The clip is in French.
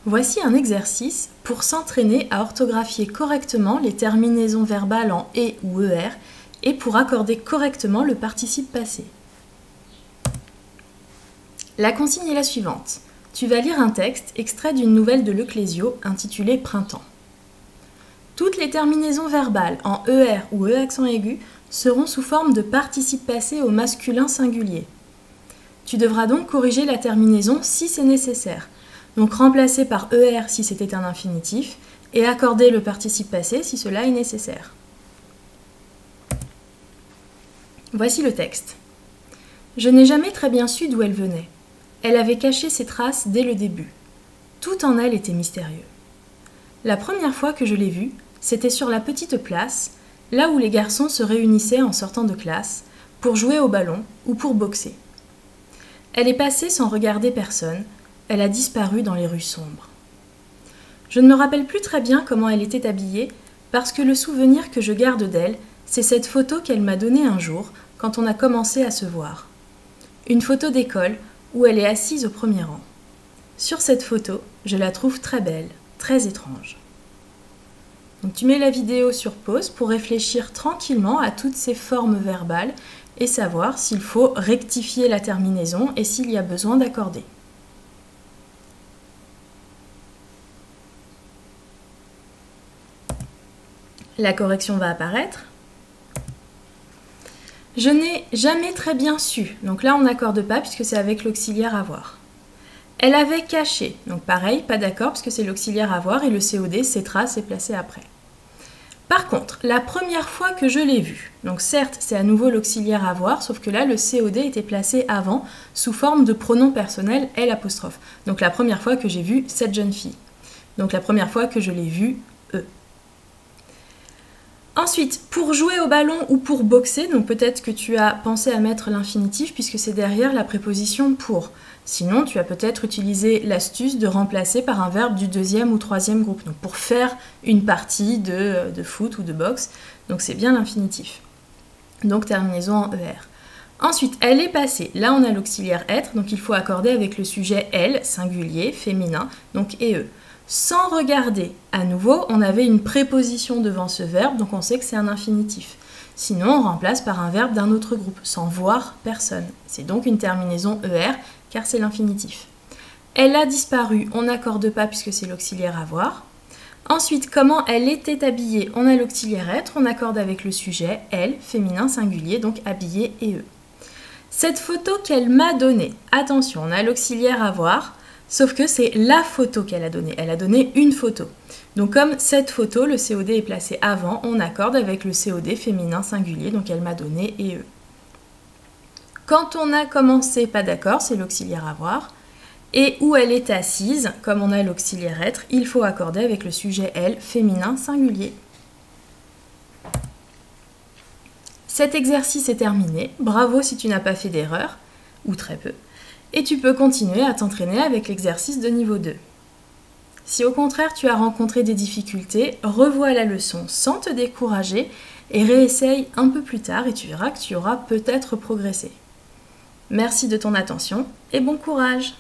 Voici un exercice pour s'entraîner à orthographier correctement les terminaisons verbales en « et » ou « er » et pour accorder correctement le participe passé. La consigne est la suivante. Tu vas lire un texte extrait d'une nouvelle de Leclésio intitulée « Printemps ». Toutes les terminaisons verbales en « er » ou « e » accent aigu seront sous forme de participe passé au masculin singulier. Tu devras donc corriger la terminaison si c'est nécessaire. Donc remplacer par er si c'était un infinitif et accorder le participe passé si cela est nécessaire. Voici le texte. Je n'ai jamais très bien su d'où elle venait. Elle avait caché ses traces dès le début. Tout en elle était mystérieux. La première fois que je l'ai vue, c'était sur la petite place, là où les garçons se réunissaient en sortant de classe, pour jouer au ballon ou pour boxer. Elle est passée sans regarder personne, elle a disparu dans les rues sombres. Je ne me rappelle plus très bien comment elle était habillée, parce que le souvenir que je garde d'elle, c'est cette photo qu'elle m'a donnée un jour, quand on a commencé à se voir. Une photo d'école, où elle est assise au premier rang. Sur cette photo, je la trouve très belle, très étrange. Donc tu mets la vidéo sur pause pour réfléchir tranquillement à toutes ces formes verbales et savoir s'il faut rectifier la terminaison et s'il y a besoin d'accorder. La correction va apparaître. Je n'ai jamais très bien su. Donc là, on n'accorde pas puisque c'est avec l'auxiliaire avoir. Elle avait caché. Donc pareil, pas d'accord puisque c'est l'auxiliaire avoir et le COD, ses traces, est placé après. Par contre, la première fois que je l'ai vue, donc certes, c'est à nouveau l'auxiliaire avoir, sauf que là, le COD était placé avant sous forme de pronom personnel L'. Donc la première fois que j'ai vu cette jeune fille. Donc la première fois que je l'ai vue, E. Ensuite, pour jouer au ballon ou pour boxer, donc peut-être que tu as pensé à mettre l'infinitif puisque c'est derrière la préposition pour. Sinon, tu as peut-être utilisé l'astuce de remplacer par un verbe du deuxième ou troisième groupe, donc pour faire une partie de foot ou de boxe, donc c'est bien l'infinitif. Donc terminaison en er. Ensuite, elle est passée. Là, on a l'auxiliaire être, donc il faut accorder avec le sujet elle, singulier, féminin, donc et eux. Sans regarder, à nouveau, on avait une préposition devant ce verbe, donc on sait que c'est un infinitif. Sinon, on remplace par un verbe d'un autre groupe, sans voir personne. C'est donc une terminaison er, car c'est l'infinitif. Elle a disparu, on n'accorde pas puisque c'est l'auxiliaire avoir. Ensuite, comment elle était habillée, on a l'auxiliaire être, on accorde avec le sujet elle, féminin singulier, donc habillée et eux. Cette photo qu'elle m'a donnée, attention, on a l'auxiliaire avoir, sauf que c'est la photo qu'elle a donnée. Elle a donné une photo. Donc comme cette photo, le COD est placé avant, on accorde avec le COD féminin singulier, donc elle m'a donné et eux. Quand on a commencé, pas d'accord, c'est l'auxiliaire avoir. Et où elle est assise, comme on a l'auxiliaire être, il faut accorder avec le sujet elle, féminin singulier. Cet exercice est terminé. Bravo si tu n'as pas fait d'erreur, ou très peu. Et tu peux continuer à t'entraîner avec l'exercice de niveau 2. Si au contraire tu as rencontré des difficultés, revois la leçon sans te décourager et réessaye un peu plus tard et tu verras que tu auras peut-être progressé. Merci de ton attention et bon courage!